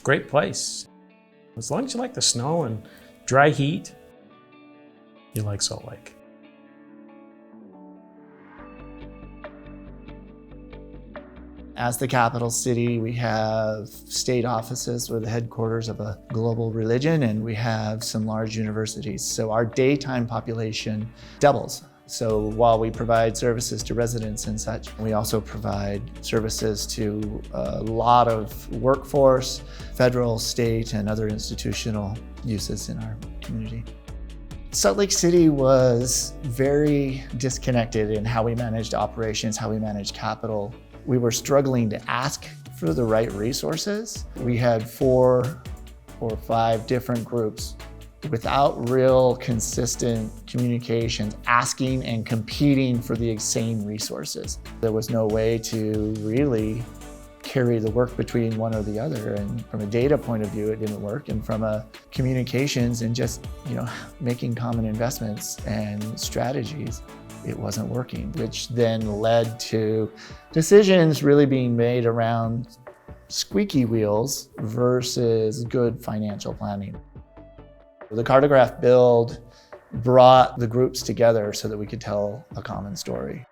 great place. As long as you like the snow and dry heat, you like Salt Lake. As the capital city, we have state offices. We're the headquarters of a global religion, and we have some large universities. So our daytime population doubles. So while we provide services to residents and such, we also provide services to a lot of workforce, federal, state, and other institutional uses in our community. Salt Lake City was very disconnected in how we managed operations, how we managed capital. We were struggling to ask for the right resources. We had 4 or 5 different groups without real consistent communications, asking and competing for the same resources. There was no way to really carry the work between one or the other. And from a data point of view, it didn't work. And from a communications and just, making common investments and strategies, it wasn't working, which then led to decisions really being made around squeaky wheels versus good financial planning. The Cartograph build brought the groups together so that we could tell a common story.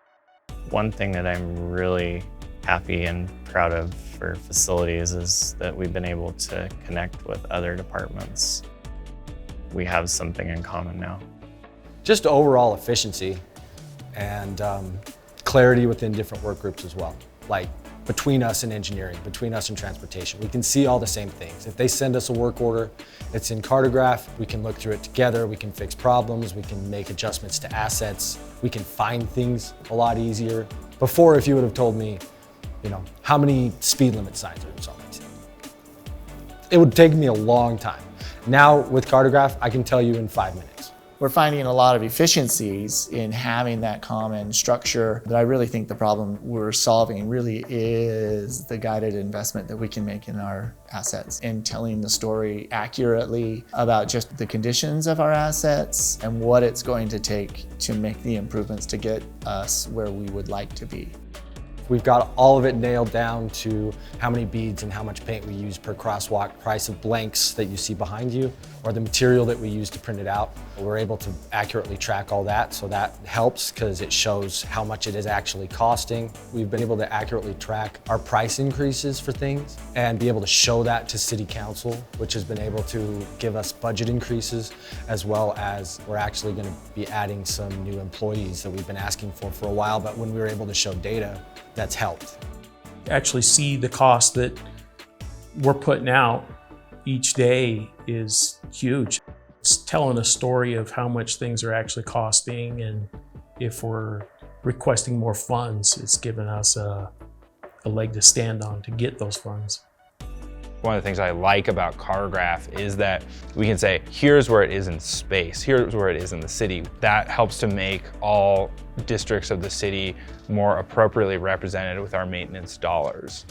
One thing that I'm really happy and proud of for facilities is that we've been able to connect with other departments. We have something in common now. Just overall efficiency and clarity within different work groups as well. Like between us and engineering, between us and transportation, we can see all the same things. If they send us a work order, it's in Cartograph, we can look through it together, we can fix problems, we can make adjustments to assets, we can find things a lot easier. Before, if you would have told me, how many speed limit signs are in Salt Lake City, it would take me a long time. Now with Cartograph, I can tell you in 5 minutes. We're finding a lot of efficiencies in having that common structure, but I really think the problem we're solving really is the guided investment that we can make in our assets and telling the story accurately about just the conditions of our assets and what it's going to take to make the improvements to get us where we would like to be. We've got all of it nailed down to how many beads and how much paint we use per crosswalk, price of blanks that you see behind you, or the material that we use to print it out. We're able to accurately track all that, so that helps because it shows how much it is actually costing. We've been able to accurately track our price increases for things and be able to show that to City Council, which has been able to give us budget increases, as well as we're actually going to be adding some new employees that we've been asking for a while, but when we were able to show data, that's helped. Actually see the cost that we're putting out each day is huge. It's telling a story of how much things are actually costing, and if we're requesting more funds, it's given us a leg to stand on to get those funds. One of the things I like about Cartograph is that we can say, here's where it is in space, here's where it is in the city. That helps to make all districts of the city more appropriately represented with our maintenance dollars.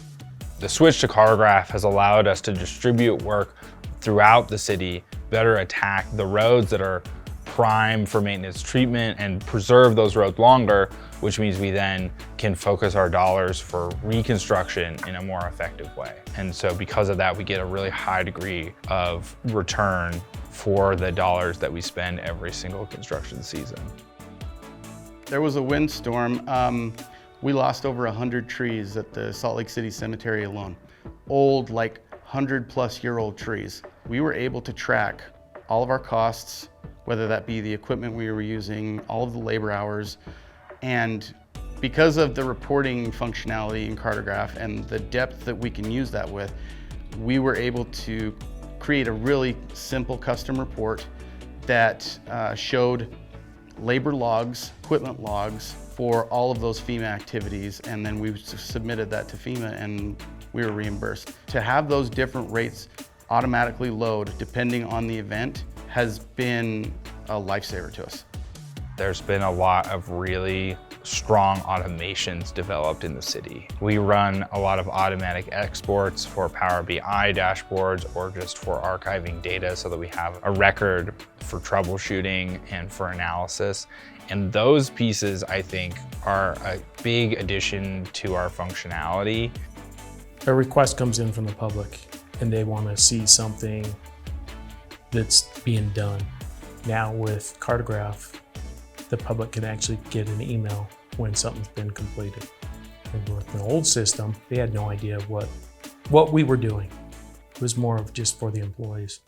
The switch to Cartograph has allowed us to distribute work throughout the city, better attack the roads that are prime for maintenance treatment and preserve those roads longer, which means we then can focus our dollars for reconstruction in a more effective way. And so because of that, we get a really high degree of return for the dollars that we spend every single construction season. There was a windstorm. We lost over 100 trees at the Salt Lake City Cemetery alone. Old, 100-plus-year-old trees. We were able to track all of our costs, whether that be the equipment we were using, all of the labor hours, and because of the reporting functionality in Cartograph and the depth that we can use that with, we were able to create a really simple custom report that showed labor logs, equipment logs for all of those FEMA activities, and then we submitted that to FEMA and we were reimbursed. To have those different rates automatically load depending on the event has been a lifesaver to us. There's been a lot of really strong automations developed in the city. We run a lot of automatic exports for Power BI dashboards or just for archiving data so that we have a record for troubleshooting and for analysis. And those pieces, I think, are a big addition to our functionality. A request comes in from the public and they want to see something that's being done. Now with Cartograph, the public can actually get an email when something's been completed. And with the old system, they had no idea what we were doing. It was more of just for the employees.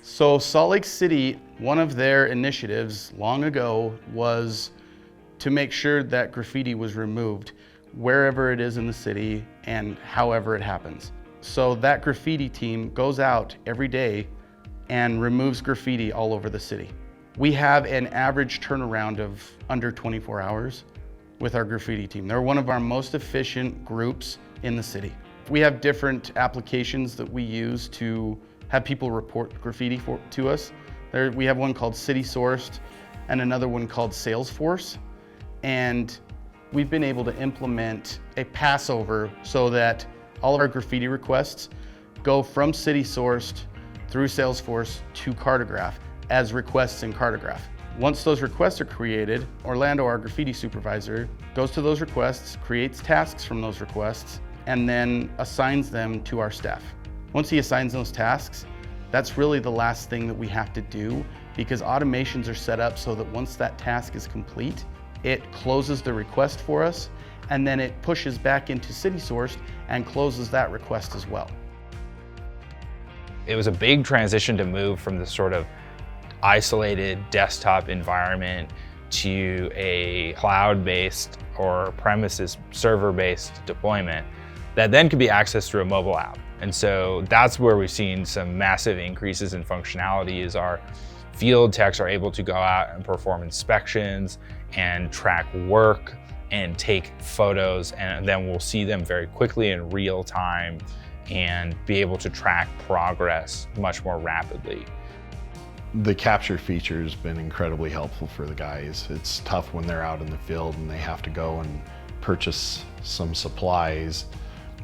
So Salt Lake City, one of their initiatives long ago was to make sure that graffiti was removed wherever it is in the city and however it happens. So that graffiti team goes out every day and removes graffiti all over the city. We have an average turnaround of under 24 hours with our graffiti team. They're one of our most efficient groups in the city. We have different applications that we use to have people report graffiti to us. We have one called City Sourced and another one called Salesforce. And we've been able to implement a passover so that all of our graffiti requests go from City Sourced through Salesforce to Cartograph as requests in Cartograph. Once those requests are created, Orlando, our graffiti supervisor, goes to those requests, creates tasks from those requests, and then assigns them to our staff. Once he assigns those tasks, that's really the last thing that we have to do, because automations are set up so that once that task is complete, it closes the request for us, and then it pushes back into City Sourced and closes that request as well. It was a big transition to move from this sort of isolated desktop environment to a cloud-based or premises server-based deployment that then could be accessed through a mobile app. And so that's where we've seen some massive increases in functionality. Is our field techs are able to go out and perform inspections and track work and take photos, and then we'll see them very quickly in real time and be able to track progress much more rapidly. The capture feature has been incredibly helpful for the guys. It's tough when they're out in the field and they have to go and purchase some supplies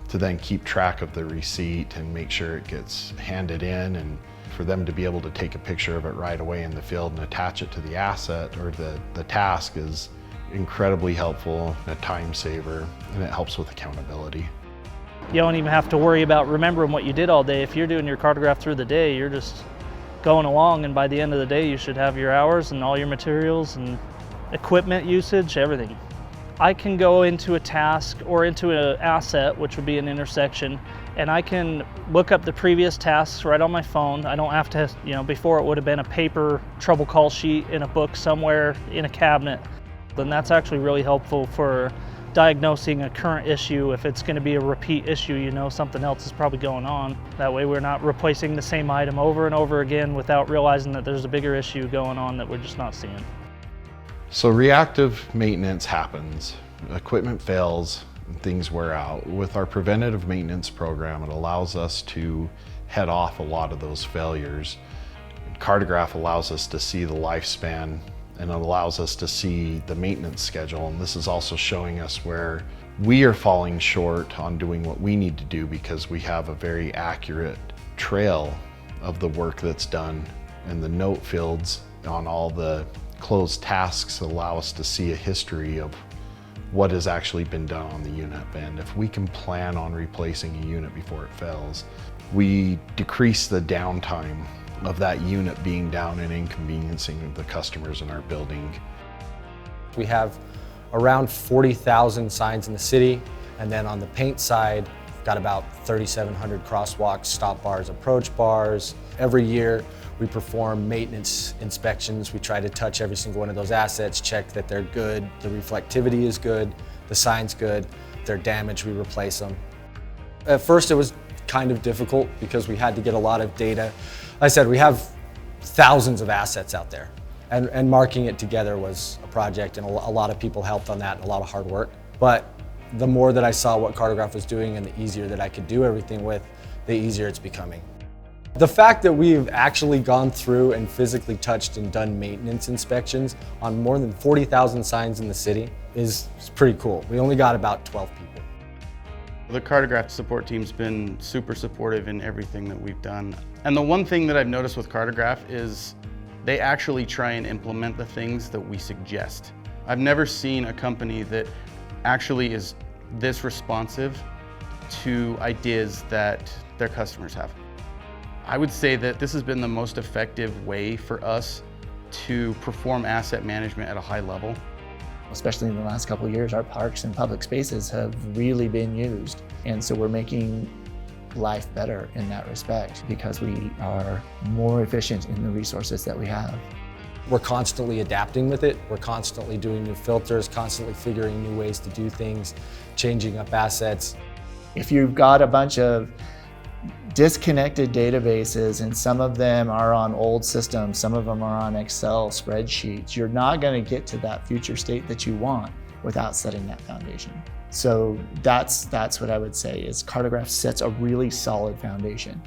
to then keep track of the receipt and make sure it gets handed in, and for them to be able to take a picture of it right away in the field and attach it to the asset or the task is incredibly helpful, a time saver, and it helps with accountability. You don't even have to worry about remembering what you did all day. If you're doing your Cartograph through the day, you're just going along, and by the end of the day you should have your hours and all your materials and equipment usage, everything. I can go into a task or into an asset, which would be an intersection, and I can look up the previous tasks right on my phone. I don't have to, before it would have been a paper trouble call sheet in a book somewhere in a cabinet. Then that's actually really helpful for diagnosing a current issue. If it's going to be a repeat issue, something else is probably going on. That way we're not replacing the same item over and over again without realizing that there's a bigger issue going on that we're just not seeing. So reactive maintenance happens, equipment fails, and things wear out. With our preventative maintenance program, it allows us to head off a lot of those failures. Cartograph allows us to see the lifespan, and it allows us to see the maintenance schedule. And this is also showing us where we are falling short on doing what we need to do, because we have a very accurate trail of the work that's done, and the note fields on all the closed tasks allow us to see a history of what has actually been done on the unit. And if we can plan on replacing a unit before it fails, we decrease the downtime of that unit being down and inconveniencing the customers in our building. We have around 40,000 signs in the city, and then on the paint side, we've got about 3,700 crosswalks, stop bars, approach bars. Every year we perform maintenance inspections. We try to touch every single one of those assets, check that they're good, the reflectivity is good, the sign's good. If they're damaged, we replace them. At first it was kind of difficult because we had to get a lot of data. Like I said, we have thousands of assets out there, and marking it together was a project, and a lot of people helped on that, and a lot of hard work. But the more that I saw what Cartograph was doing and the easier that I could do everything with, the easier it's becoming. The fact that we've actually gone through and physically touched and done maintenance inspections on more than 40,000 signs in the city is pretty cool. We only got about 12 people. The Cartograph support team's been super supportive in everything that we've done. And the one thing that I've noticed with Cartograph is they actually try and implement the things that we suggest. I've never seen a company that actually is this responsive to ideas that their customers have. I would say that this has been the most effective way for us to perform asset management at a high level. Especially in the last couple of years, our parks and public spaces have really been used. And so we're making life better in that respect because we are more efficient in the resources that we have. We're constantly adapting with it. We're constantly doing new filters, constantly figuring new ways to do things, changing up assets. If you've got a bunch of disconnected databases and some of them are on old systems, some of them are on Excel spreadsheets, you're not going to get to that future state that you want without setting that foundation. So that's what I would say is Cartograph sets a really solid foundation.